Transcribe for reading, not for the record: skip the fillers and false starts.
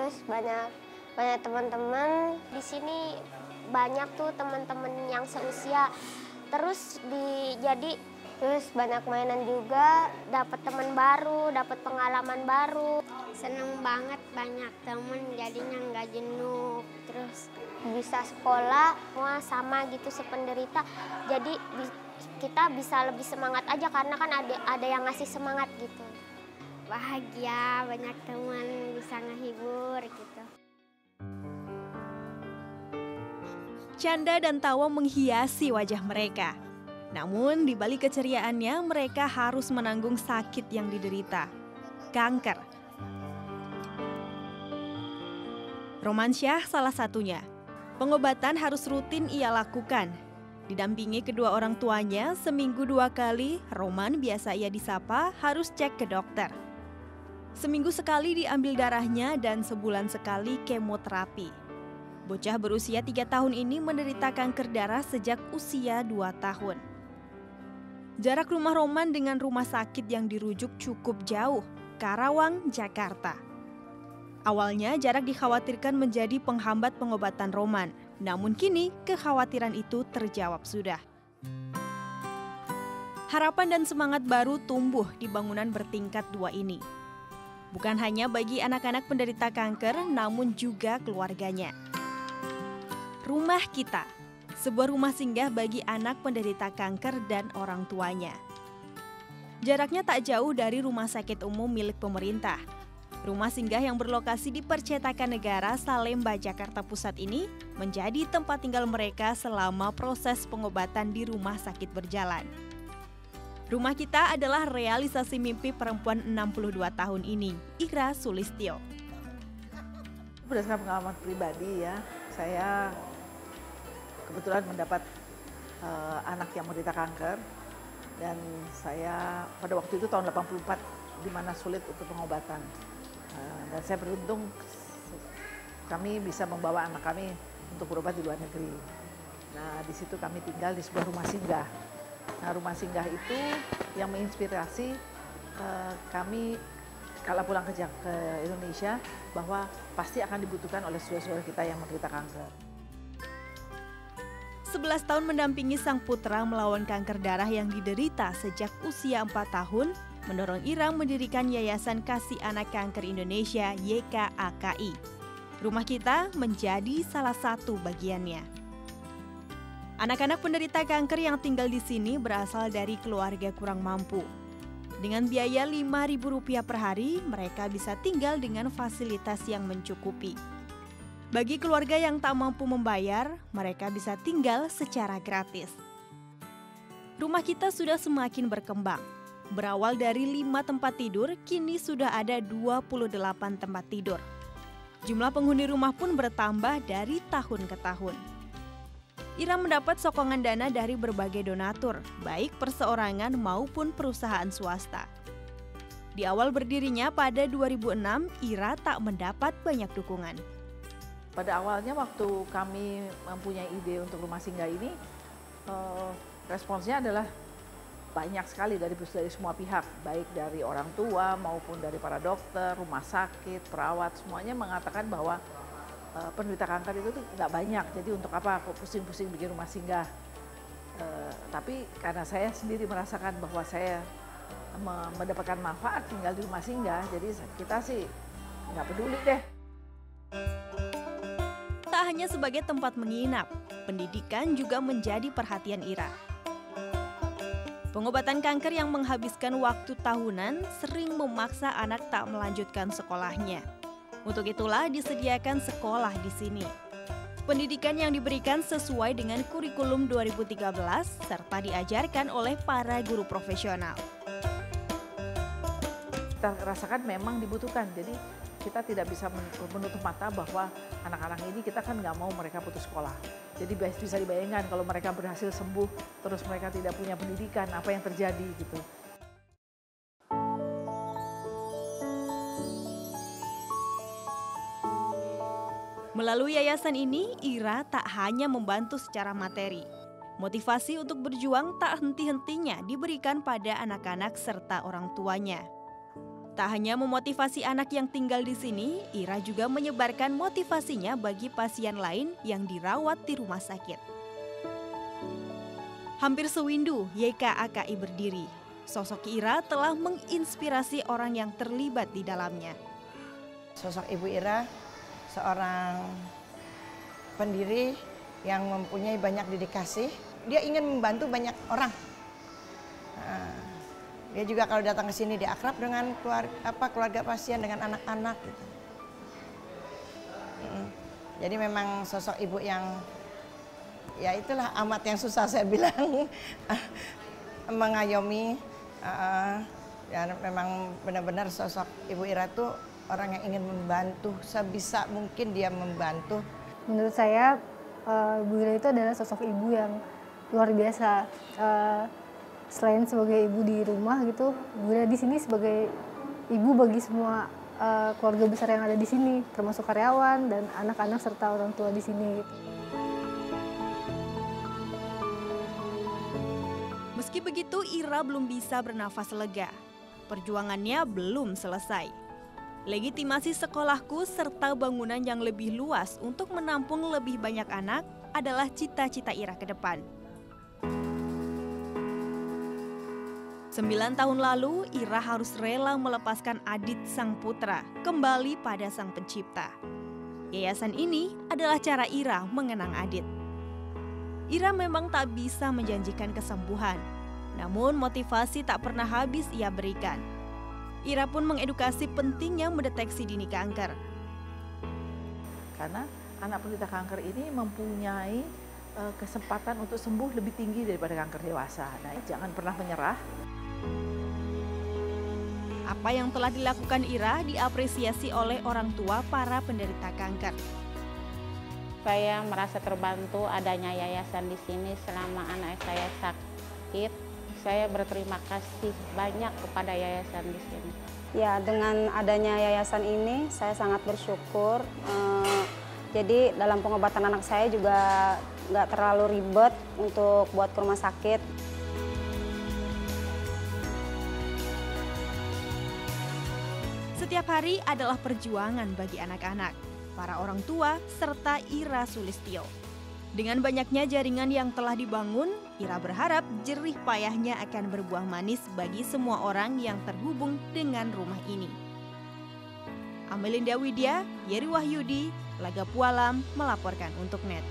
terus banyak banyak teman-teman di sini, banyak tuh teman-teman yang seusia. Terus banyak mainan juga, dapat teman baru, dapat pengalaman baru. Seneng banget, banyak teman, jadinya nggak jenuh. Terus bisa sekolah, semua sama gitu sependerita. Jadi kita bisa lebih semangat aja karena kan ada yang ngasih semangat gitu. Bahagia, banyak teman, bisa ngehibur gitu. Canda dan tawa menghiasi wajah mereka. Namun di balik keceriaannya mereka harus menanggung sakit yang diderita, kanker. Romansyah salah satunya. Pengobatan harus rutin ia lakukan. Didampingi kedua orang tuanya, seminggu 2 kali, Roman biasa ia disapa harus cek ke dokter. Seminggu sekali diambil darahnya dan sebulan sekali kemoterapi. Bocah berusia 3 tahun ini menderita kanker darah sejak usia 2 tahun. Jarak rumah Roman dengan rumah sakit yang dirujuk cukup jauh, Karawang, Jakarta. Awalnya jarak dikhawatirkan menjadi penghambat pengobatan Roman, namun kini kekhawatiran itu terjawab sudah. Harapan dan semangat baru tumbuh di bangunan bertingkat 2 ini. Bukan hanya bagi anak-anak penderita kanker, namun juga keluarganya. Rumah Kita, sebuah rumah singgah bagi anak penderita kanker dan orang tuanya. Jaraknya tak jauh dari rumah sakit umum milik pemerintah. Rumah singgah yang berlokasi di Percetakan Negara, Salemba, Jakarta Pusat ini menjadi tempat tinggal mereka selama proses pengobatan di rumah sakit berjalan. Rumah Kita adalah realisasi mimpi perempuan 62 tahun ini, Ira Sulistyo. Berdasarkan pengalaman pribadi ya, saya kebetulan mendapat anak yang menderita kanker, dan saya pada waktu itu tahun 84 di mana sulit untuk pengobatan. Dan saya beruntung kami bisa membawa anak kami untuk berobat di luar negeri. Nah, di situ kami tinggal di sebuah rumah singgah. Nah, rumah singgah itu yang menginspirasi kami kalau pulang ke Indonesia bahwa pasti akan dibutuhkan oleh saudara-saudara kita yang menderita kanker. 11 tahun mendampingi sang putra melawan kanker darah yang diderita sejak usia 4 tahun, mendorong Ira mendirikan Yayasan Kasih Anak Kanker Indonesia YKAKI. Rumah Kita menjadi salah satu bagiannya. Anak-anak penderita kanker yang tinggal di sini berasal dari keluarga kurang mampu. Dengan biaya Rp5.000 per hari, mereka bisa tinggal dengan fasilitas yang mencukupi. Bagi keluarga yang tak mampu membayar, mereka bisa tinggal secara gratis. Rumah Kita sudah semakin berkembang. Berawal dari 5 tempat tidur, kini sudah ada 28 tempat tidur. Jumlah penghuni rumah pun bertambah dari tahun ke tahun. Ira mendapat sokongan dana dari berbagai donatur, baik perseorangan maupun perusahaan swasta. Di awal berdirinya pada 2006, Ira tak mendapat banyak dukungan. Pada awalnya waktu kami mempunyai ide untuk rumah singgah ini, responsnya adalah banyak sekali dari semua pihak, baik dari orang tua maupun dari para dokter, rumah sakit, perawat, semuanya mengatakan bahwa penderita kanker itu nggak banyak, jadi untuk apa kok pusing-pusing bikin rumah singgah. Tapi karena saya sendiri merasakan bahwa saya mendapatkan manfaat tinggal di rumah singgah, jadi kita sih nggak peduli deh. Tak hanya sebagai tempat menginap, pendidikan juga menjadi perhatian Ira. Pengobatan kanker yang menghabiskan waktu tahunan sering memaksa anak tak melanjutkan sekolahnya. Untuk itulah disediakan sekolah di sini. Pendidikan yang diberikan sesuai dengan kurikulum 2013 serta diajarkan oleh para guru profesional. Kita rasakan memang dibutuhkan, jadi kita tidak bisa menutup mata bahwa anak-anak ini kita kan nggak mau mereka putus sekolah. Jadi bisa dibayangkan kalau mereka berhasil sembuh, terus mereka tidak punya pendidikan, apa yang terjadi gitu. Melalui yayasan ini, Ira tak hanya membantu secara materi. Motivasi untuk berjuang tak henti-hentinya diberikan pada anak-anak serta orang tuanya. Tak hanya memotivasi anak yang tinggal di sini, Ira juga menyebarkan motivasinya bagi pasien lain yang dirawat di rumah sakit. Hampir sewindu YKAKI berdiri, sosok Ira telah menginspirasi orang yang terlibat di dalamnya. Sosok Ibu Ira, seorang pendiri yang mempunyai banyak dedikasi. Dia ingin membantu banyak orang. Dia juga kalau datang ke sini dia akrab dengan keluarga pasien, dengan anak-anak gitu. Jadi memang sosok ibu yang ya itulah amat yang susah saya bilang mengayomi. Ya memang benar-benar sosok Ibu Ira tuh orang yang ingin membantu sebisa mungkin dia membantu. Menurut saya Bu Ira itu adalah sosok ibu yang luar biasa. Selain sebagai ibu di rumah gitu, Bu Ira di sini sebagai ibu bagi semua keluarga besar yang ada di sini, termasuk karyawan dan anak-anak serta orang tua di sini. Gitu. Meski begitu, Ira belum bisa bernafas lega. Perjuangannya belum selesai. Legitimasi sekolahku serta bangunan yang lebih luas untuk menampung lebih banyak anak adalah cita-cita Ira ke depan. 9 tahun lalu, Ira harus rela melepaskan Adit sang putra kembali pada sang pencipta. Yayasan ini adalah cara Ira mengenang Adit. Ira memang tak bisa menjanjikan kesembuhan, namun motivasi tak pernah habis ia berikan. Ira pun mengedukasi pentingnya mendeteksi dini kanker. Karena anak penderita kanker ini mempunyai kesempatan untuk sembuh lebih tinggi daripada kanker dewasa. Nah, jangan pernah menyerah. Apa yang telah dilakukan Ira diapresiasi oleh orang tua para penderita kanker. Saya merasa terbantu adanya yayasan di sini selama anak saya sakit. Saya berterima kasih banyak kepada yayasan di sini. Ya, dengan adanya yayasan ini saya sangat bersyukur. Jadi dalam pengobatan anak saya juga nggak terlalu ribet untuk buat ke rumah sakit. Setiap hari adalah perjuangan bagi anak-anak, para orang tua, serta Ira Sulistyo. Dengan banyaknya jaringan yang telah dibangun, Ira berharap jerih payahnya akan berbuah manis bagi semua orang yang terhubung dengan rumah ini. Amelinda Widya, Yeri Wahyudi, Lagapualam melaporkan untuk NET.